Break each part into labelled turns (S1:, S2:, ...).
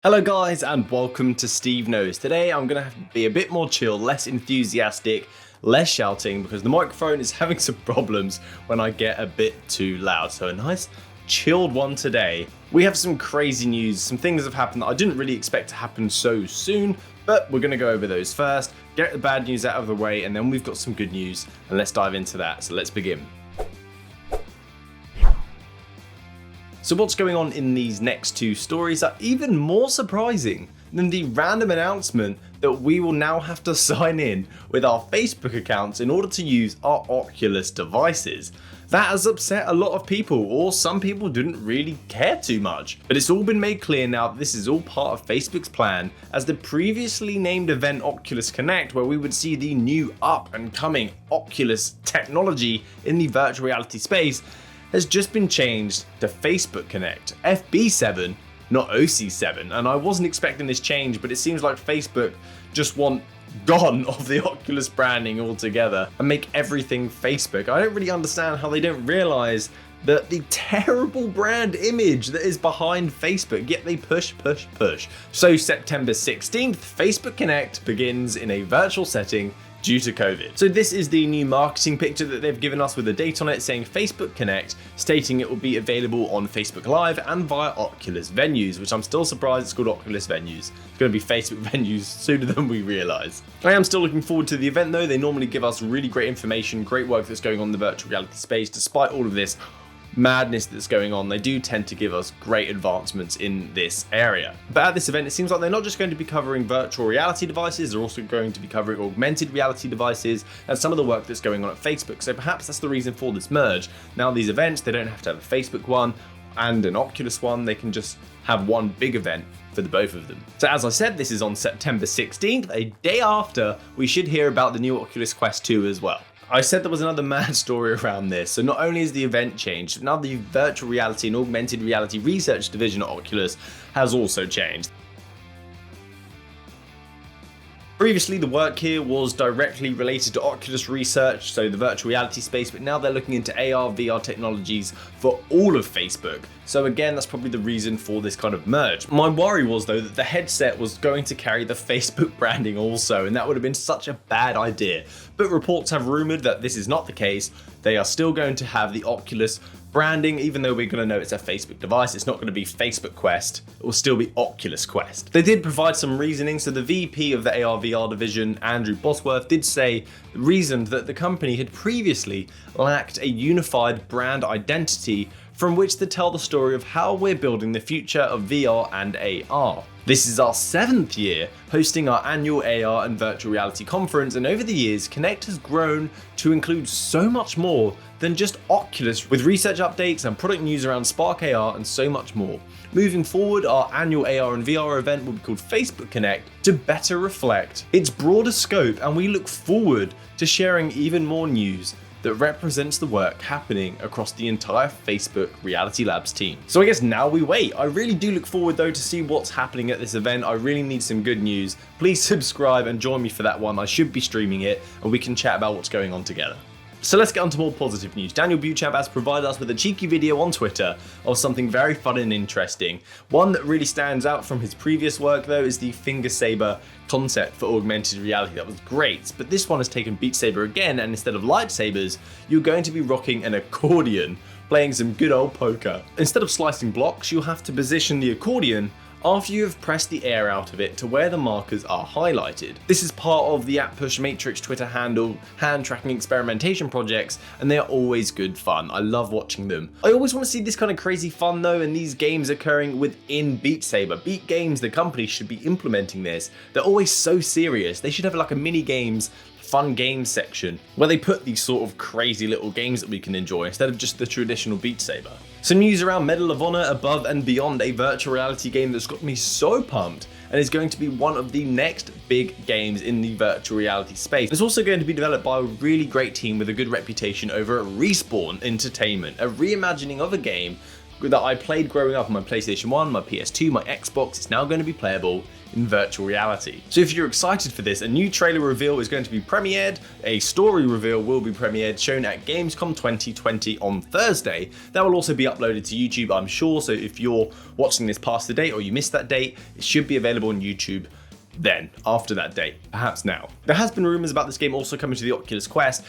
S1: Hello guys and welcome to Steve Knows. Today I'm going to have to be a bit more chill, less enthusiastic, less shouting because the microphone is having some problems when I get a bit too loud. So a nice chilled one today. We have some crazy news, some things have happened that I didn't really expect to happen so soon, but we're going to go over those first, get the bad news out of the way, and then we've got some good news and let's dive into that. So let's begin. So what's going on in these next two stories are even more surprising than the random announcement that we will now have to sign in with our Facebook accounts in order to use our Oculus devices. That has upset a lot of people, or some people didn't really care too much. But it's all been made clear now that this is all part of Facebook's plan as the previously named event Oculus Connect, where we would see the new up and coming Oculus technology in the virtual reality space, has just been changed to Facebook Connect, FB7, not OC7, and I wasn't expecting this change, but it seems like Facebook just want gone of the Oculus branding altogether and make everything Facebook. I don't really understand how they don't realize that the terrible brand image that is behind Facebook, yet they push. So September 16th, Facebook Connect begins in a virtual setting due to COVID. So this is the new marketing picture that they've given us with a date on it saying Facebook Connect, stating it will be available on Facebook Live and via Oculus venues, which I'm still surprised it's called Oculus venues. It's going to be Facebook venues sooner than we realise. I am still looking forward to the event though. They normally give us really great information, great work that's going on in the virtual reality space. Despite all of this madness that's going on, they do tend to give us great advancements in this area. But at this event, it seems like they're not just going to be covering virtual reality devices, they're also going to be covering augmented reality devices and some of the work that's going on at Facebook. So perhaps that's the reason for this merge. Now these events, they don't have to have a Facebook one and an Oculus one, they can just have one big event for the both of them. So as I said, this is on September 16th, a day after we should hear about the new Oculus Quest 2 as well. I said there was another mad story around this, so not only is the event changed, but now the virtual reality and augmented reality research division at Oculus has also changed. Previously, the work here was directly related to Oculus research, so the virtual reality space, but now they're looking into AR, VR technologies for all of Facebook. So again, that's probably the reason for this kind of merge. My worry was though that the headset was going to carry the Facebook branding also, and that would have been such a bad idea. But reports have rumored that this is not the case. They are still going to have the Oculus branding, even though we're going to know it's a Facebook device. It's not going to be Facebook Quest, it will still be Oculus Quest. They did provide some reasoning, so the VP of the AR VR division, Andrew Bosworth, did say the reason that the company had previously lacked a unified brand identity from which to tell the story of how we're building the future of VR and AR. This is our 7th year hosting our annual AR and virtual reality conference, and over the years, Connect has grown to include so much more than just Oculus, with research updates and product news around Spark AR and so much more. Moving forward, our annual AR and VR event will be called Facebook Connect to better reflect its broader scope, and we look forward to sharing even more news that represents the work happening across the entire Facebook Reality Labs team. So I guess now we wait. I really do look forward though to see what's happening at this event. I really need some good news. Please subscribe and join me for that one. I should be streaming it and we can chat about what's going on together. So let's get on to more positive news. Daniel Buchab has provided us with a cheeky video on Twitter of something very fun and interesting. One that really stands out from his previous work though is the finger saber concept for augmented reality. That was great, but this one has taken BeatSaber again, and instead of lightsabers, you're going to be rocking an accordion, playing some good old poker. Instead of slicing blocks, you'll have to position the accordion after you have pressed the air out of it to where the markers are highlighted. This is part of the @PushMatrix Twitter handle hand tracking experimentation projects, and they are always good fun. I love watching them. I always want to see this kind of crazy fun though, and these games occurring within BeatSaber. Beat Games, the company, should be implementing this. They're always so serious. They should have like a mini games, fun games section where they put these sort of crazy little games that we can enjoy instead of just the traditional BeatSaber. Some news around Medal of Honor Above and Beyond, a virtual reality game that's got me so pumped and is going to be one of the next big games in the virtual reality space. It's also going to be developed by a really great team with a good reputation over at Respawn Entertainment, a reimagining of a game that I played growing up on my PlayStation 1, my PS2, my Xbox, it's now going to be playable in virtual reality. So if you're excited for this, a new trailer reveal is going to be premiered, a story reveal will be premiered, shown at Gamescom 2020 on Thursday. That will also be uploaded to YouTube, I'm sure, so if you're watching this past the date or you missed that date, it should be available on YouTube then, after that date, perhaps now. There has been rumors about this game also coming to the Oculus Quest,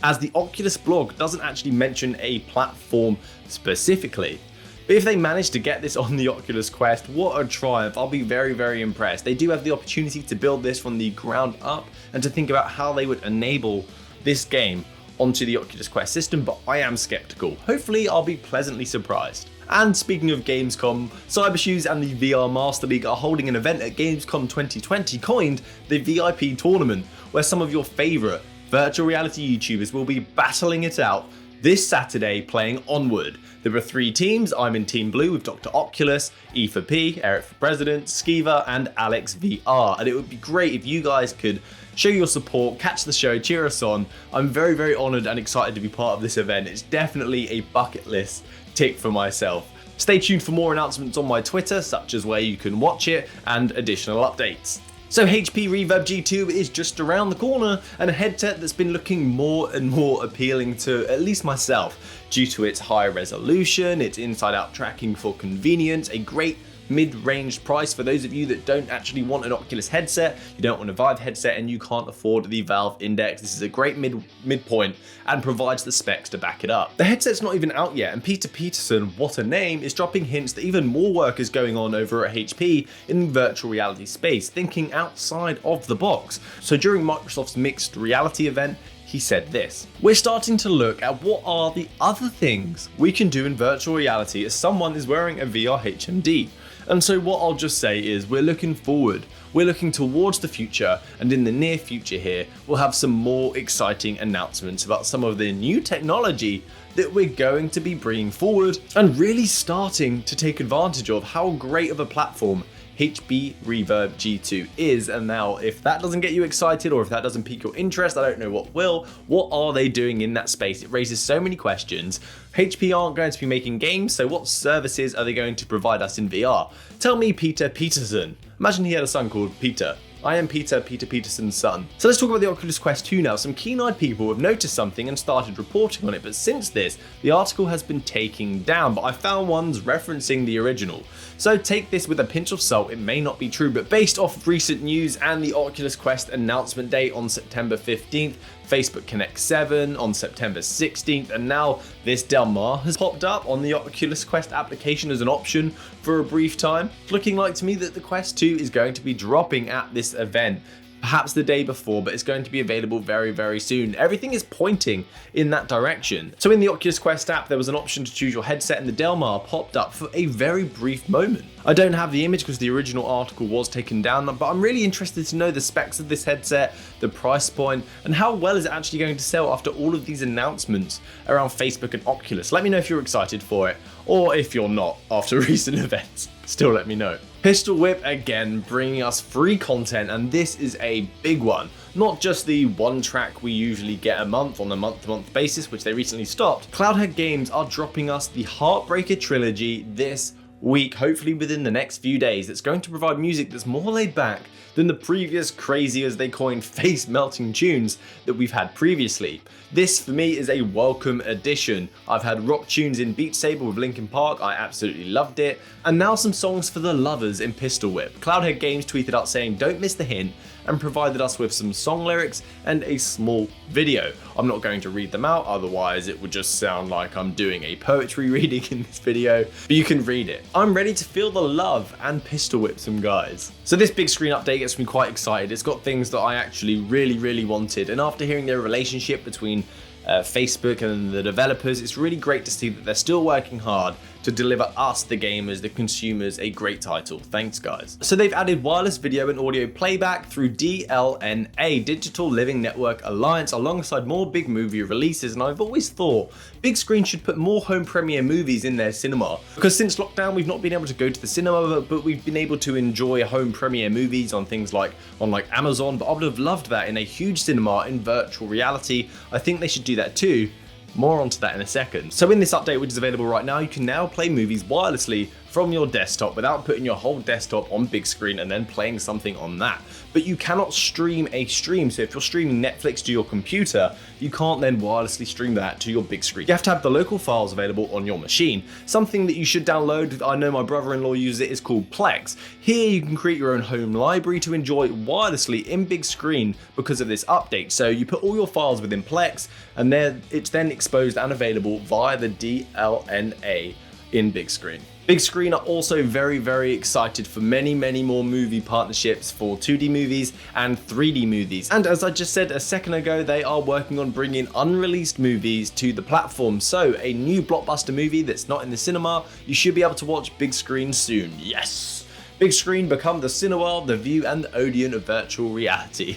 S1: as the Oculus blog doesn't actually mention a platform specifically. But if they manage to get this on the Oculus Quest, what a triumph. I'll be very, very impressed. They do have the opportunity to build this from the ground up and to think about how they would enable this game onto the Oculus Quest system, but I am skeptical. Hopefully I'll be pleasantly surprised. And speaking of Gamescom, Cybershoes and the VR Master League are holding an event at Gamescom 2020 coined the VIP Tournament, where some of your favourite virtual reality YouTubers will be battling it out this Saturday playing Onward. There are 3 teams. I'm in Team Blue with Dr. Oculus, E for P, Aric for President, Skeeva and Alex VR. And it would be great if you guys could show your support, catch the show, cheer us on. I'm very, very honoured and excited to be part of this event. It's definitely a bucket list tick for myself. Stay tuned for more announcements on my Twitter, such as where you can watch it and additional updates. So HP Reverb G2 is just around the corner, and a headset that's been looking more and more appealing to at least myself due to its high resolution, its inside-out tracking for convenience, a great mid-range price for those of you that don't actually want an Oculus headset, you don't want a Vive headset and you can't afford the Valve Index. This is a great midpoint and provides the specs to back it up. The headset's not even out yet, and Peter Peterson, what a name, is dropping hints that even more work is going on over at HP in virtual reality space, thinking outside of the box. So during Microsoft's mixed reality event, he said this: "We're starting to look at what are the other things we can do in virtual reality as someone is wearing a VR HMD. And so what I'll just say is we're looking forward, we're looking towards the future, and in the near future here, we'll have some more exciting announcements about some of the new technology that we're going to be bringing forward and really starting to take advantage of how great of a platform HP Reverb G2 is." And now, if that doesn't get you excited or if that doesn't pique your interest, I don't know what will. What are they doing in that space? It raises so many questions. HP aren't going to be making games, so what services are they going to provide us in VR? Tell me, Peter Peterson. Imagine he had a son called Peter. I am Peter Peterson's son. So let's talk about the Oculus Quest 2 now. Some keen-eyed people have noticed something and started reporting on it, but since this, the article has been taken down, but I found ones referencing the original. So take this with a pinch of salt, it may not be true, but based off recent news and the Oculus Quest announcement date on September 15th, Facebook Connect 7 on September 16th, and now this Del Mar has popped up on the Oculus Quest application as an option for a brief time. It's looking like to me that the Quest 2 is going to be dropping at this event, perhaps the day before, but it's going to be available very, very soon. Everything is pointing in that direction. So in the Oculus Quest app, there was an option to choose your headset, and the Del Mar popped up for a very brief moment. I don't have the image because the original article was taken down, but I'm really interested to know the specs of this headset, the price point, and how well is it actually going to sell after all of these announcements around Facebook and Oculus. Let me know if you're excited for it, or if you're not after recent events. Still let me know. PistolWhip again bringing us free content, and this is a big one. Not just the one track we usually get a month on a month-to-month basis, which they recently stopped. Cloudhead Games are dropping us the Heartbreaker trilogy this week, hopefully within the next few days. It's going to provide music that's more laid back than the previous crazy, as they coined, face-melting tunes that we've had previously. This, for me, is a welcome addition. I've had rock tunes in BeatSaber with Linkin Park, I absolutely loved it, and now some songs for the lovers in PistolWhip. Cloudhead Games tweeted out saying, "Don't miss the hint," and provided us with some song lyrics and a small video. I'm not going to read them out, otherwise it would just sound like I'm doing a poetry reading in this video, but you can read it. I'm ready to feel the love and PistolWhip some guys. So this big screen update gets me quite excited. It's got things that I actually really wanted, and after hearing their relationship between Facebook and the developers, it's really great to see that they're still working hard to deliver us, the gamers, the consumers, a great title. Thanks guys. So they've added wireless video and audio playback through DLNA, Digital Living Network Alliance, alongside more big movie releases, and I've always thought Bigscreen should put more home premiere movies in their cinema, because since lockdown we've not been able to go to the cinema, but we've been able to enjoy home premiere movies on things like Amazon, but I would have loved that in a huge cinema in virtual reality. I think they should do that too More onto that in a second. So in this update, which is available right now, you can now play movies wirelessly from your desktop without putting your whole desktop on big screen and then playing something on that. But you cannot stream a stream, so if you're streaming Netflix to your computer, you can't then wirelessly stream that to your big screen. You have to have the local files available on your machine. Something that you should download, I know my brother-in-law uses it, is called Plex. Here you can create your own home library to enjoy wirelessly in big screen because of this update. So you put all your files within Plex, and it's then exposed and available via the DLNA in big screen. Bigscreen are also very excited for many more movie partnerships for 2D movies and 3D movies. And as I just said a second ago, they are working on bringing unreleased movies to the platform. So a new blockbuster movie that's not in the cinema, you should be able to watch big screen soon. Yes! Big screen become the Cineworld, the View and the Odeon of virtual reality.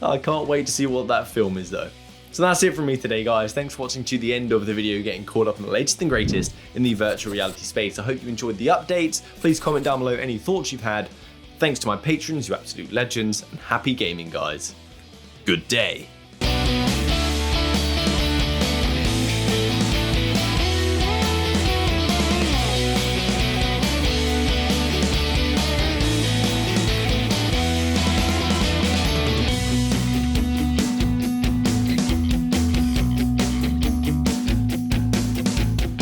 S1: I can't wait to see what that film is though. So that's it from me today, guys. Thanks for watching to the end of the video, getting caught up on the latest and greatest in the virtual reality space. I hope you enjoyed the updates. Please comment down below any thoughts you've had. Thanks to my patrons, you absolute legends, and happy gaming, guys. Good day.